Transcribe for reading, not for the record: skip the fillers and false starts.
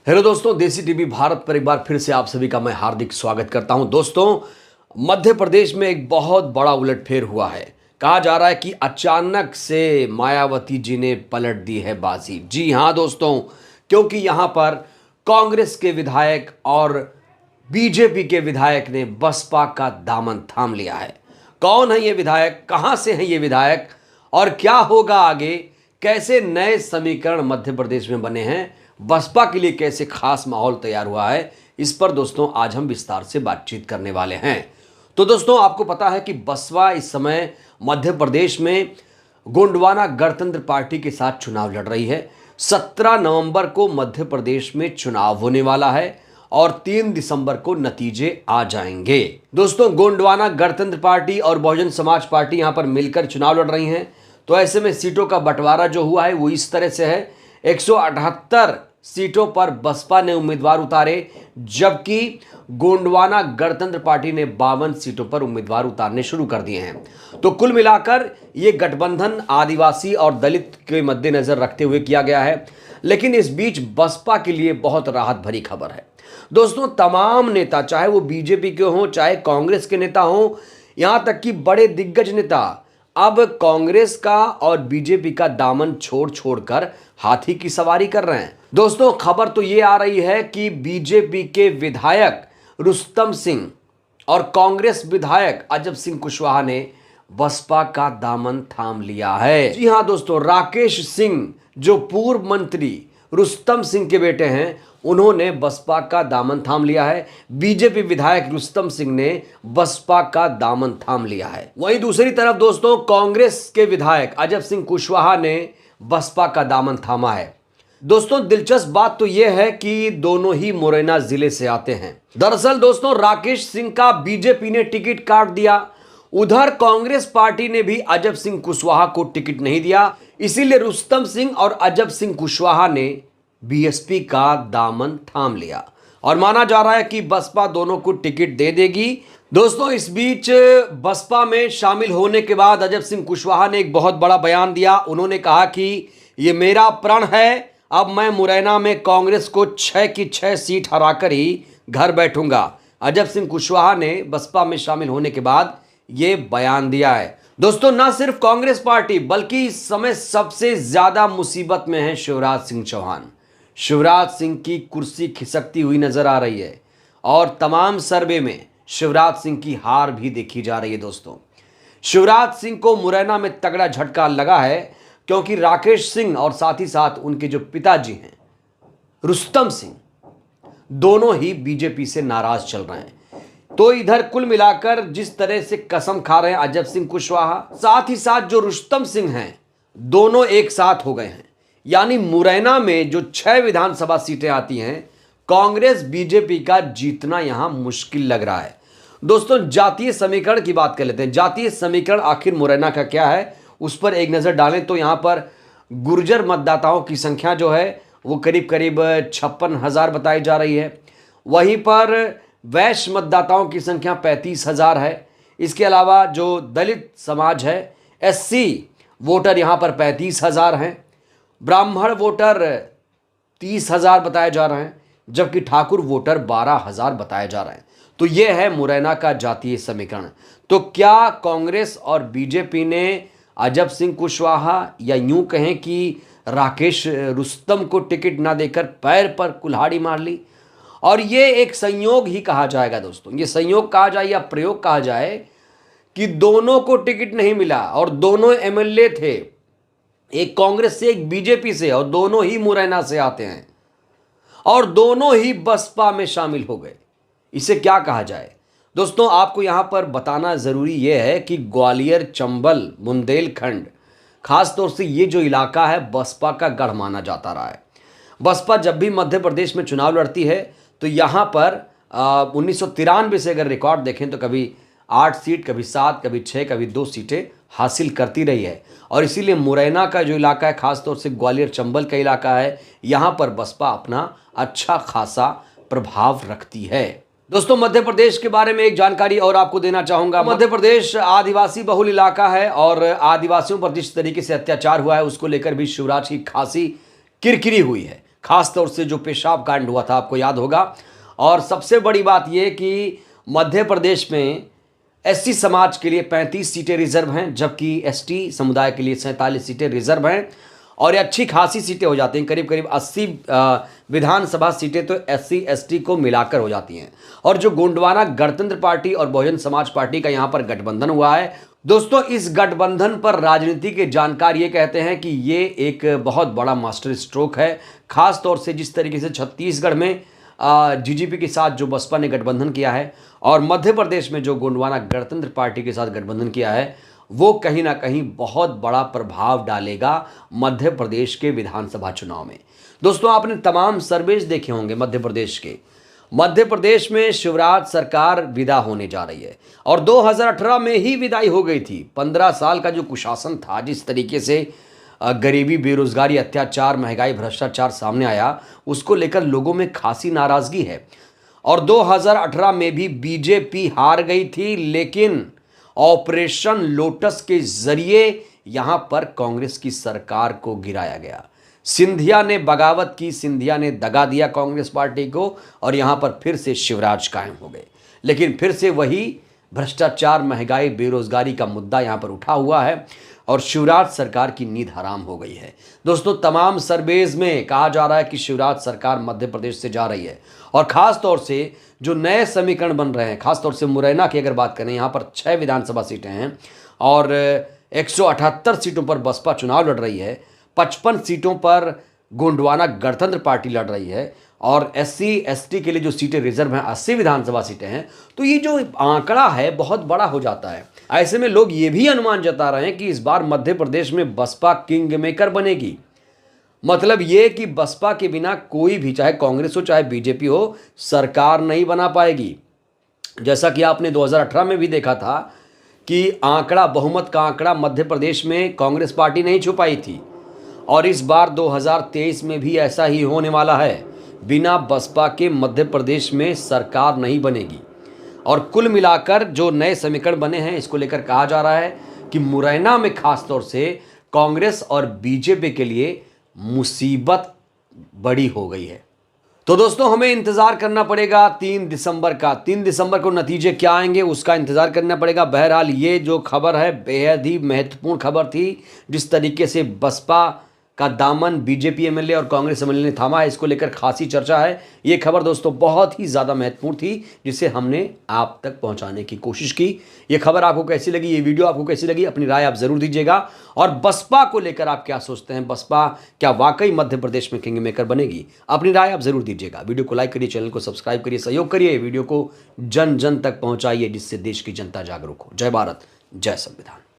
Hello दोस्तों, देसी TV Bharat पर एक बार फिर से आप सभी का मैं हार्दिक स्वागत करता हूं। दोस्तों, मध्य प्रदेश में एक बहुत बड़ा उलटफेर हुआ है। कहा जा रहा है कि अचानक से मायावती जी ने पलट दी है बाजी। जी हां दोस्तों, क्योंकि यहां पर कांग्रेस के विधायक और बीजेपी के विधायक ने बसपा का दामन थाम लिया है। कौन है ये विधायक, कहां से हैं ये विधायक और क्या होगा आगे, कैसे नए समीकरण मध्य प्रदेश में बने हैं, बसपा के लिए कैसे खास माहौल तैयार हुआ है, इस पर दोस्तों आज हम विस्तार से बातचीत करने वाले हैं। तो दोस्तों, आपको पता है कि बसपा इस समय मध्य प्रदेश में गोंडवाना गणतंत्र पार्टी के साथ चुनाव लड़ रही है। 17 नवंबर को मध्य प्रदेश में चुनाव होने वाला है और 3 दिसंबर को नतीजे आ जाएंगे। दोस्तों, गोंडवाना गणतंत्र पार्टी और बहुजन समाज पार्टी यहां पर मिलकर चुनाव लड़ रही हैं। तो ऐसे में सीटों का बंटवारा जो हुआ है वो इस तरह से है। 178 सीटों पर बसपा ने उम्मीदवार उतारे, जबकि गोंडवाना गणतंत्र पार्टी ने 52 सीटों पर उम्मीदवार उतारने शुरू कर दिए हैं। तो कुल मिलाकर ये गठबंधन आदिवासी और दलित के मद्देनजर रखते हुए किया गया है। लेकिन इस बीच बसपा के लिए बहुत राहत भरी खबर है। दोस्तों, तमाम नेता, चाहे वो बीजेपी के हों चाहे कांग्रेस के नेता हों, यहां तक कि बड़े दिग्गज नेता अब कांग्रेस का और बीजेपी का दामन छोड़ छोड़कर हाथी की सवारी कर रहे हैं। दोस्तों, खबर तो ये आ रही है कि बीजेपी के विधायक रुस्तम सिंह और कांग्रेस विधायक अजब सिंह कुशवाहा ने बसपा का दामन थाम लिया है। जी हां दोस्तों, राकेश सिंह जो पूर्व मंत्री रुस्तम सिंह के बेटे हैं, उन्होंने बसपा का दामन थाम लिया है। बीजेपी विधायक रुस्तम सिंह ने बसपा का दामन थाम लिया है। वहीं दूसरी तरफ दोस्तों, कांग्रेस के विधायक अजब सिंह कुशवाहा ने बसपा का दामन थामा है। दोस्तों, दिलचस्प बात तो यह है कि दोनों ही मुरैना जिले से आते हैं। दरअसल दोस्तों, राकेश सिंह का बीजेपी ने टिकट काट दिया। उधर कांग्रेस पार्टी ने भी अजब सिंह कुशवाहा को टिकट नहीं दिया। इसीलिए रुस्तम सिंह और अजब सिंह कुशवाहा ने बीएसपी का दामन थाम लिया और माना जा रहा है कि बसपा दोनों को टिकट दे देगी। दोस्तों, इस बीच बसपा में शामिल होने के बाद अजब सिंह कुशवाहा ने एक बहुत बड़ा बयान दिया। उन्होंने कहा कि ये मेरा प्रण है, अब मैं मुरैना में कांग्रेस को 6 की 6 सीट हराकर ही घर बैठूंगा। अजब सिंह कुशवाहा ने बसपा में शामिल होने के बाद ये बयान दिया है। दोस्तों, ना सिर्फ कांग्रेस पार्टी बल्कि इस समय सबसे ज्यादा मुसीबत में है शिवराज सिंह चौहान। शिवराज सिंह की कुर्सी खिसकती हुई नजर आ रही है और तमाम सर्वे में शिवराज सिंह की हार भी देखी जा रही है। दोस्तों, शिवराज सिंह को मुरैना में तगड़ा झटका लगा है, क्योंकि राकेश सिंह और साथ ही साथ उनके जो पिताजी हैं रुस्तम सिंह, दोनों ही बीजेपी से नाराज चल रहे हैं। तो इधर कुल मिलाकर जिस तरह से कसम खा रहे हैं अजब सिंह कुशवाहा, साथ ही साथ जो रुस्तम सिंह हैं, दोनों एक साथ हो गए हैं। यानी मुरैना में जो 6 विधानसभा सीटें आती हैं, कांग्रेस बीजेपी का जीतना यहां मुश्किल लग रहा है। दोस्तों, जातीय समीकरण की बात कर लेते हैं। जातीय समीकरण आखिर मुरैना का क्या है, उस पर एक नजर डालें तो यहां पर गुर्जर मतदाताओं की संख्या जो है वो करीब करीब 56,000 बताई जा रही है। वहीं पर वैश्य मतदाताओं की संख्या 35,000 है। इसके अलावा जो दलित समाज है, एससी वोटर यहां पर 35,000 हैं। ब्राह्मण वोटर 30,000 बताए जा रहे हैं, जबकि ठाकुर वोटर 12,000 बताए जा रहे हैं। तो यह है मुरैना का जातीय समीकरण। तो क्या कांग्रेस और बीजेपी ने अजब सिंह कुशवाहा या यूं कहें कि राकेश रुस्तम को टिकट ना देकर पैर पर कुल्हाड़ी मार ली? और ये एक संयोग ही कहा जाएगा। दोस्तों, ये संयोग कहा जाए या प्रयोग कहा जाए कि दोनों को टिकट नहीं मिला और दोनों एमएलए थे, एक कांग्रेस से एक बीजेपी से, और दोनों ही मुरैना से आते हैं और दोनों ही बसपा में शामिल हो गए। इसे क्या कहा जाए? दोस्तों, आपको यहां पर बताना जरूरी यह है कि ग्वालियर, चंबल, बुंदेलखंड, खासतौर से ये जो इलाका है बसपा का गढ़ माना जाता रहा है। बसपा जब भी मध्य प्रदेश में चुनाव लड़ती है तो यहाँ पर 1993 से अगर रिकॉर्ड देखें तो कभी 8 सीट, कभी 7, कभी 6, कभी 2 सीटें हासिल करती रही है। और इसीलिए मुरैना का जो इलाका है, खासतौर से ग्वालियर चंबल का इलाका है, यहाँ पर बसपा अपना अच्छा खासा प्रभाव रखती है। दोस्तों, मध्य प्रदेश के बारे में एक जानकारी और आपको देना चाहूंगा। मध्य प्रदेश आदिवासी बहुल इलाका है और आदिवासियों पर जिस तरीके से अत्याचार हुआ है उसको लेकर भी शिवराज की खासी किरकिरी हुई है। खास तौर से जो पेशाब कांड हुआ था, आपको याद होगा। और सबसे बड़ी बात यह कि मध्य प्रदेश में एससी समाज के लिए 35 सीटें रिजर्व हैं, जबकि एसटी समुदाय के लिए 47 सीटें रिजर्व हैं। और ये अच्छी खासी सीटें हो जाती हैं, करीब करीब 80 विधानसभा सीटें तो एससी एसटी को मिलाकर हो जाती हैं। और जो गोंडवाना गणतंत्र पार्टी और बहुजन समाज पार्टी का यहाँ पर गठबंधन हुआ है दोस्तों, इस गठबंधन पर राजनीति के जानकार ये कहते हैं कि ये एक बहुत बड़ा मास्टर स्ट्रोक है। खास तौर से जिस तरीके से छत्तीसगढ़ में जीजीपी के साथ जो बसपा ने गठबंधन किया है और मध्य प्रदेश में जो गोंडवाना गणतंत्र पार्टी के साथ गठबंधन किया है, वो कहीं ना कहीं बहुत बड़ा प्रभाव डालेगा मध्य प्रदेश के विधानसभा चुनाव में। दोस्तों, आपने तमाम सर्वेज देखे होंगे मध्य प्रदेश के। मध्य प्रदेश में शिवराज सरकार विदा होने जा रही है और 2018 में ही विदाई हो गई थी। 15 साल का जो कुशासन था, जिस तरीके से गरीबी, बेरोजगारी, अत्याचार, महंगाई, भ्रष्टाचार सामने आया, उसको लेकर लोगों में खासी नाराजगी है। और 2018 में भी बीजेपी हार गई थी, लेकिन ऑपरेशन लोटस के जरिए यहां पर कांग्रेस की सरकार को गिराया गया। सिंधिया ने बगावत की, सिंधिया ने दगा दिया कांग्रेस पार्टी को और यहां पर फिर से शिवराज कायम हो गए। लेकिन फिर से वही भ्रष्टाचार, महंगाई, बेरोजगारी का मुद्दा यहां पर उठा हुआ है और शिवराज सरकार की नींद हराम हो गई है। दोस्तों, तमाम सर्वेज में कहा जा रहा है कि शिवराज सरकार मध्य प्रदेश से जा रही है और खास तौर से जो नए समीकरण बन रहे हैं, खास तौर से मुरैना की अगर बात करें, यहाँ पर 6 विधानसभा सीटें हैं और 178 सीटों पर बसपा चुनाव लड़ रही है। 55 सीटों पर गोंडवाना गणतंत्र पार्टी लड़ रही है और एससी एसटी के लिए जो सीटें रिजर्व हैं 80 विधानसभा सीटें हैं। तो ये जो आंकड़ा है बहुत बड़ा हो जाता है। ऐसे में लोग ये भी अनुमान जता रहे हैं कि इस बार मध्य प्रदेश में बसपा किंग मेकर बनेगी। मतलब ये कि बसपा के बिना कोई भी, चाहे कांग्रेस हो चाहे बीजेपी हो, सरकार नहीं बना पाएगी। जैसा कि आपने 2018 में भी देखा था कि आंकड़ा, बहुमत का आंकड़ा मध्य प्रदेश में कांग्रेस पार्टी नहीं छुपाई थी और इस बार 2023 में भी ऐसा ही होने वाला है। बिना बसपा के मध्य प्रदेश में सरकार नहीं बनेगी। और कुल मिलाकर जो नए समीकरण बने हैं, इसको लेकर कहा जा रहा है कि मुरैना में खास तौर से कांग्रेस और बीजेपी के लिए मुसीबत बड़ी हो गई है। तो दोस्तों, हमें इंतजार करना पड़ेगा 3 दिसंबर का। 3 दिसंबर को नतीजे क्या आएंगे उसका इंतजार करना पड़ेगा। बहरहाल ये जो खबर है बेहद ही महत्वपूर्ण खबर थी। जिस तरीके से बसपा का दामन बीजेपी एमएलए और कांग्रेस एमएलए ने थामा है, इसको लेकर खासी चर्चा है। ये खबर दोस्तों बहुत ही ज़्यादा महत्वपूर्ण थी, जिसे हमने आप तक पहुंचाने की कोशिश की। ये खबर आपको कैसी लगी, ये वीडियो आपको कैसी लगी, अपनी राय आप ज़रूर दीजिएगा। और बसपा को लेकर आप क्या सोचते हैं, बसपा क्या वाकई मध्य प्रदेश में किंग मेकर बनेगी? अपनी राय आप ज़रूर दीजिएगा। वीडियो को लाइक करिए, चैनल को सब्सक्राइब करिए, सहयोग करिए, वीडियो को जन जन तक पहुँचाइए, जिससे देश की जनता जागरूक हो। जय भारत, जय संविधान।